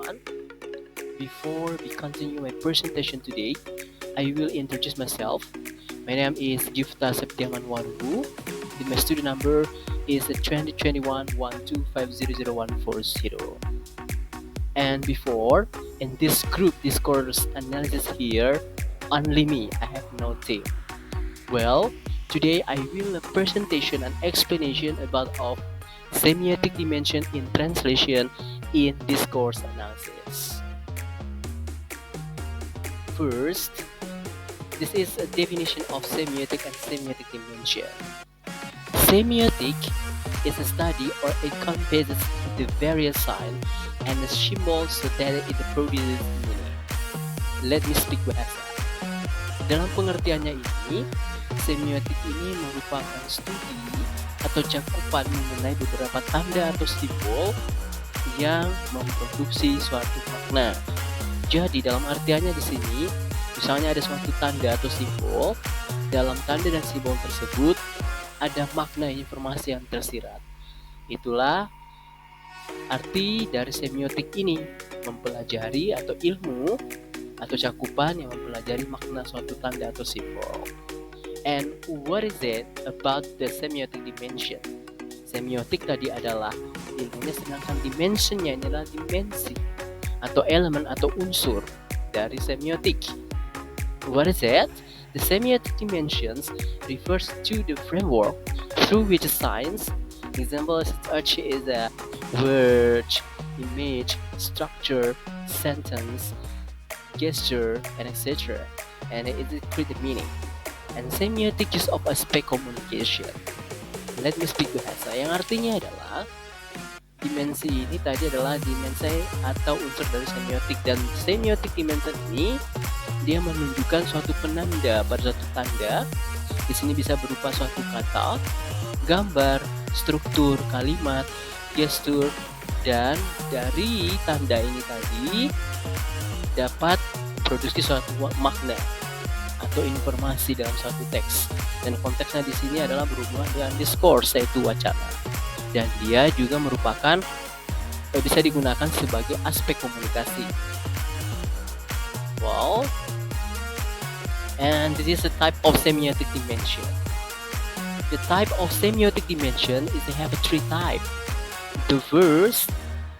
everyone. Before we continue my presentation today, I will introduce myself. My name is Gifta Septiaman Warubu. My student number is 2021-12500140. And before, in this group discourse analysis here, only me, I have no team. Well, today I will a presentation and explanation about of semiotic dimension in translation in discourse analysis. First, this is a definition of semiotic and semiotic dimension. Semiotic is a study or it encompasses the various signs and symbols that it produces meaning. Let me speak bahasa. Dalam pengertiannya ini, semiotik ini merupakan studi atau cakupan mengenai beberapa tanda atau simbol yang memproduksi suatu makna. Jadi dalam artiannya di sini, misalnya ada suatu tanda atau simbol, dalam tanda dan simbol tersebut ada makna informasi yang tersirat. Itulah arti dari semiotik ini, mempelajari atau ilmu atau cakupan yang mempelajari makna suatu tanda atau simbol. And what is it about the semiotic dimension? Semiotik tadi adalah ilmunya, sedangkan dimensionnya adalah dimensi atau elemen atau unsur dari semiotik. What is it? The semiotic dimensions refers to the framework through which science, example such is a word, image, structure, sentence, gesture, and etc. And it create the meaning. And semiotic use of aspect communication. Let me speak bahasa yang artinya adalah dimensi ini tadi adalah dimensi atau unsur dari semiotik, dan semiotik dimension ini dia menunjukkan suatu penanda pada suatu tanda. Di sini bisa berupa suatu kata, gambar, struktur, kalimat, gestur, dan dari tanda ini tadi dapat produksi suatu makna atau informasi dalam suatu teks. Dan konteksnya di sini adalah berhubungan dengan discourse, yaitu wacana. Dan dia juga merupakan bisa digunakan sebagai aspek komunikasi. Wow. And this is a type of semiotic dimension. The type of semiotic dimension is they have three types. The first,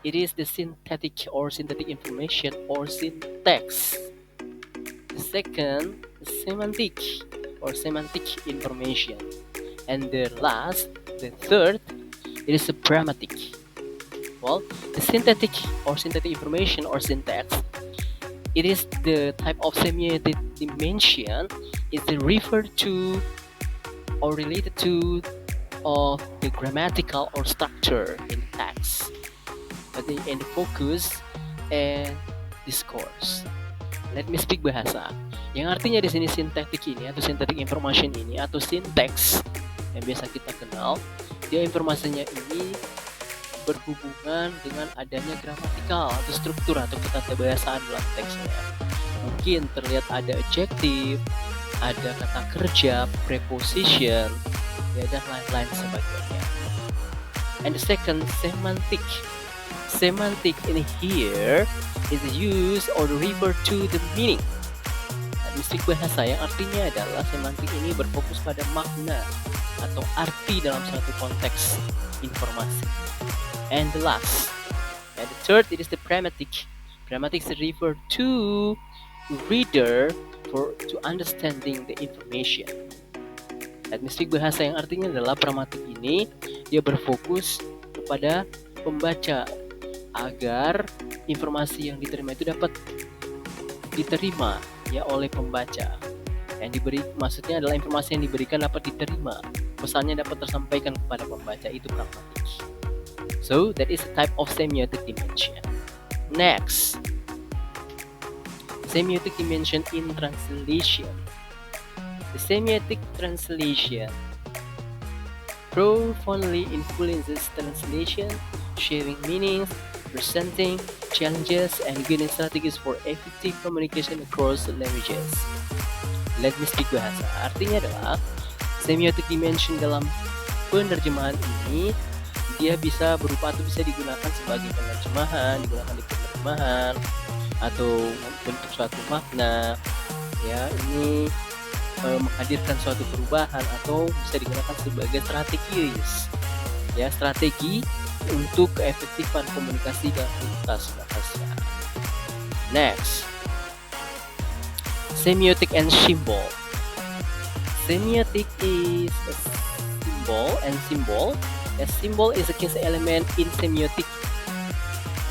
it is the synthetic or synthetic information or syntax. The second, the semantic or semantic information. And the last, the third, it is a pragmatic. Well, the synthetic or synthetic information or syntax, it is the type of semiotic dimension is referred to or related to of the grammatical or structure in text, but in the focus and discourse. Let me speak bahasa. Yang artinya di sini sintetik ini atau synthetic information ini atau syntax yang biasa kita kenal, dia informasinya ini berhubungan dengan adanya gramatikal atau struktur atau keterbahasaan dalam teksnya. Mungkin terlihat ada adjektif, ada kata kerja, preposition, ya, dan lain-lain sebagainya. And the second, semantic. Semantic in here is used or refer to the meaning. Mistik bahasa yang artinya adalah semantik ini berfokus pada makna atau arti dalam suatu konteks informasi. And the last, and the third, it is the pragmatic. Pragmatic is referred to reader to understanding the information. Dan mistik bahasa yang artinya adalah pragmatik ini dia berfokus kepada pembaca agar informasi yang diterima itu dapat diterima ya oleh pembaca. Yang diberi maksudnya adalah informasi yang diberikan dapat diterima, pesannya dapat tersampaikan kepada pembaca, itu pragmatik. So that is a type of semiotic dimension. Next, semiotic dimension in translation. The semiotic translation profoundly influences translation, sharing meanings, presenting challenges, and guiding strategies for effective communication across languages. Let me speak bahasa. Artinya adalah semiotic dimension dalam penerjemahan ini dia bisa berupa atau bisa digunakan sebagai penerjemahan, digunakan di penerjemahan atau membentuk suatu makna. Ya, ini menghadirkan suatu perubahan atau bisa digunakan sebagai strategis. Ya, strategi untuk keefektifan komunikasi dan lintas bahasa. Next, semiotic and symbol. Semiotic is a symbol. A symbol is a key element in semiotic.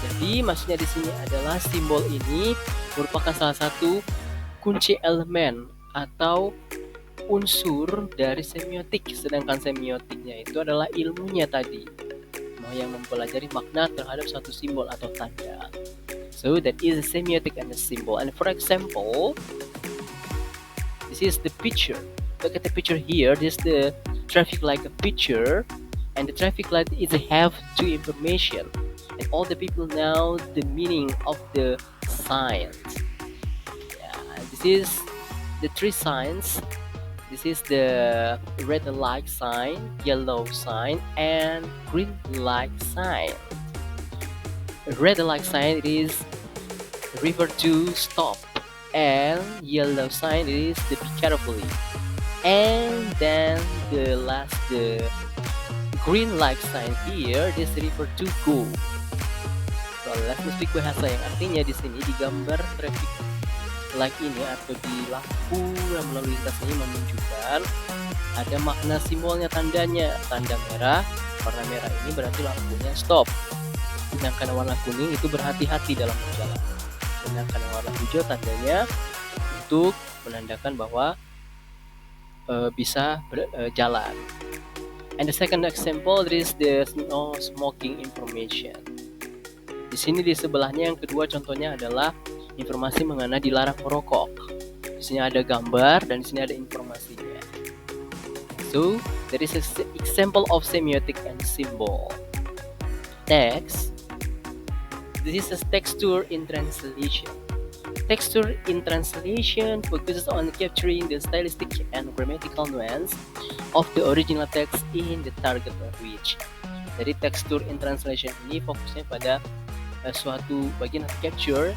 Jadi maksudnya di sini adalah simbol ini merupakan salah satu kunci elemen atau unsur dari semiotik, sedangkan semiotiknya itu adalah ilmunya tadi, yang mempelajari makna terhadap suatu simbol atau tanda. So that is a semiotic and a symbol. And for example, this is the picture. Look at the picture here. This is the traffic light picture, and the traffic light is have two information, and all the people know the meaning of the signs. Yeah, this is the three signs. This is the red light sign, yellow sign, and green light sign. Red light sign is refer to stop, and yellow sign is to be carefully. And then the green light sign here, this refer to go. So let's speak bahasa yang artinya di sini di gambar traffic light ini atau di lampu yang melalui lintas ini menunjukkan ada makna simbolnya, tandanya. Tanda merah, warna merah ini berarti lampunya stop, sedangkan warna kuning itu berhati-hati dalam berjalan, sedangkan warna hijau tandanya untuk menandakan bahwa bisa berjalan. And the second example is the no smoking information. Di sini di sebelahnya yang kedua contohnya adalah informasi mengenai dilarang merokok. Di sini ada gambar dan di sini ada informasinya. So, there is an example of semiotic and symbol. Next, this is a texture in translation. Texture in translation focuses on capturing the stylistic and grammatical nuance of the original text in the target language. Jadi texture in translation ini fokusnya pada suatu bagian capture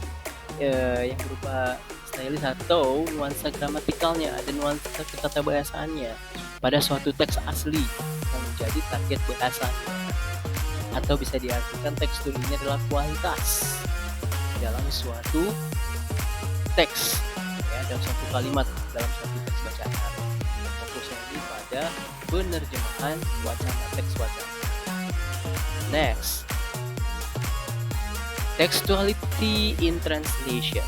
yang berupa stylis atau nuansa gramatikalnya, ada nuansa ketata bahasaannya pada suatu teks asli yang menjadi target bahasanya. Atau bisa diartikan tekstur ini adalah kualitas dalam suatu teks, ya, dalam suatu kalimat, dalam suatu teks bacaan. Fokusnya ini pada penerjemahan wacana, teks wacana. Next, textuality in translation.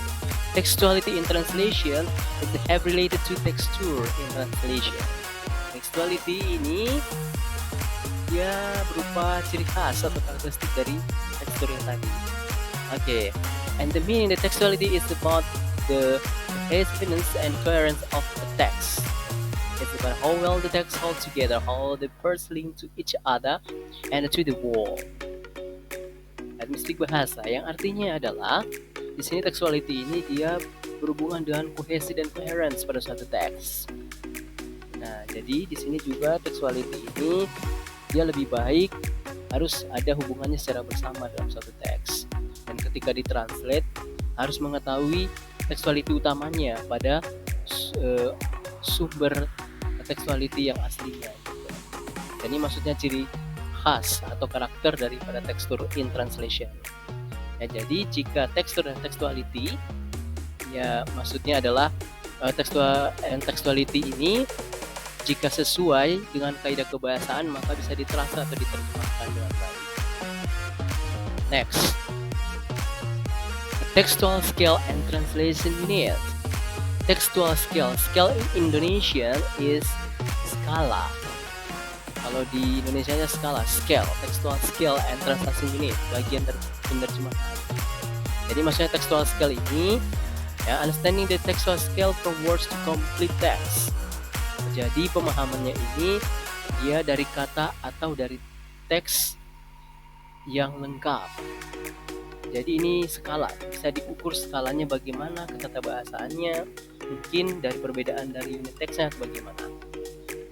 Textuality in translation is have related to texture in translation. Textuality ini dia berupa ciri khas atau karakteristik dari tekstur yang tadi. Okay, and the meaning the textuality is about the cohesiveness and coherence of the text. It's about how well the text holds together, how the words link to each other and to the world. Mistik bahasa yang artinya adalah di sini textuality ini dia berhubungan dengan kohesi dan coherence pada suatu teks. Nah, jadi di sini juga textuality ini dia lebih baik harus ada hubungannya secara bersama dalam suatu teks. Dan ketika ditranslate harus mengetahui textuality utamanya pada sumber textuality yang aslinya. Dan ini maksudnya ciri khas atau karakter daripada tekstur in translation. Ya, jadi jika tekstur dan textuality, ya maksudnya adalah textuality ini jika sesuai dengan kaidah kebahasaan maka bisa diterasa atau diterjemahkan dengan baik. Next, textual scale and translation unit. Textual scale in Indonesian is skala. Kalau di Indonesia-nya skala, scale, textual scale and translation unit, bagian penerjemahan. Jadi maksudnya textual scale ini, ya, understanding the textual scale from words to complete text. Jadi pemahamannya ini dia dari kata atau dari teks yang lengkap. Jadi ini skala, bisa diukur skalanya bagaimana, ketata bahasaannya, mungkin dari perbedaan dari unit teksnya bagaimana.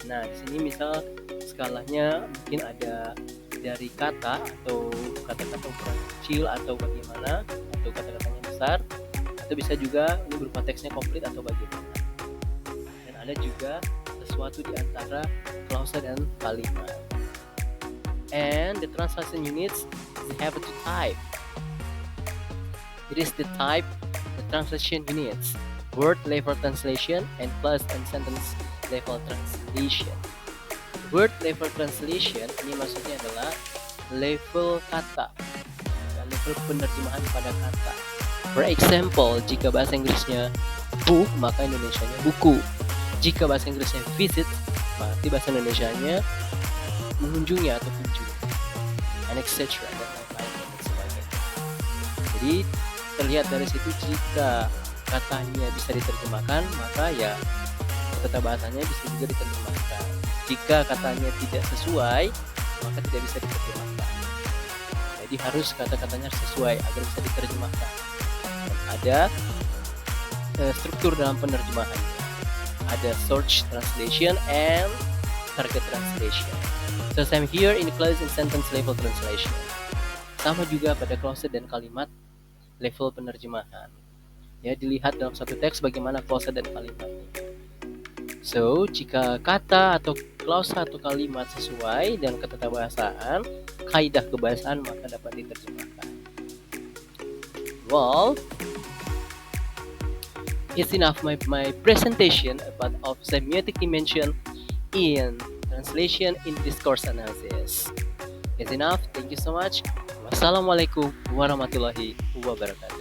Nah, di sini misal skalanya mungkin ada dari kata atau kata-kata ukuran kecil atau bagaimana, atau atau kata-katanya besar, atau bisa juga ini berupa teksnya komplit atau bagaimana. Dan ada juga sesuatu di antara klausa dan kalimat. And the translation units have two type. It is the type the translation units: word level translation and clause and sentence level translation. Word level translation ini maksudnya adalah level kata, level penerjemahan pada kata. For example, jika bahasa Inggrisnya book, maka Indonesianya buku. Jika bahasa Inggrisnya visit, berarti bahasa Indonesianya mengunjungi atau kunjung, and etc. dan lain-lain dan sebagainya. Jadi terlihat dari situ, jika katanya bisa diterjemahkan, maka ya kata bahasanya bisa juga diterjemahkan. Jika katanya tidak sesuai, maka tidak bisa diterjemahkan. Jadi harus kata-katanya sesuai agar bisa diterjemahkan. Dan ada struktur dalam penerjemahannya. Ada source translation and target translation. So same here in clause and sentence level translation. Sama juga pada clause dan kalimat level penerjemahan. Ya, dilihat dalam satu teks bagaimana clause dan kalimatnya. So, jika kata atau clause atau kalimat sesuai dengan ketatabahasaan, kaidah kebahasaan, maka dapat diterjemahkan. Well, it's enough my presentation about of semiotic dimension in translation in discourse analysis. It's enough. Thank you so much. Wassalamualaikum warahmatullahi wabarakatuh.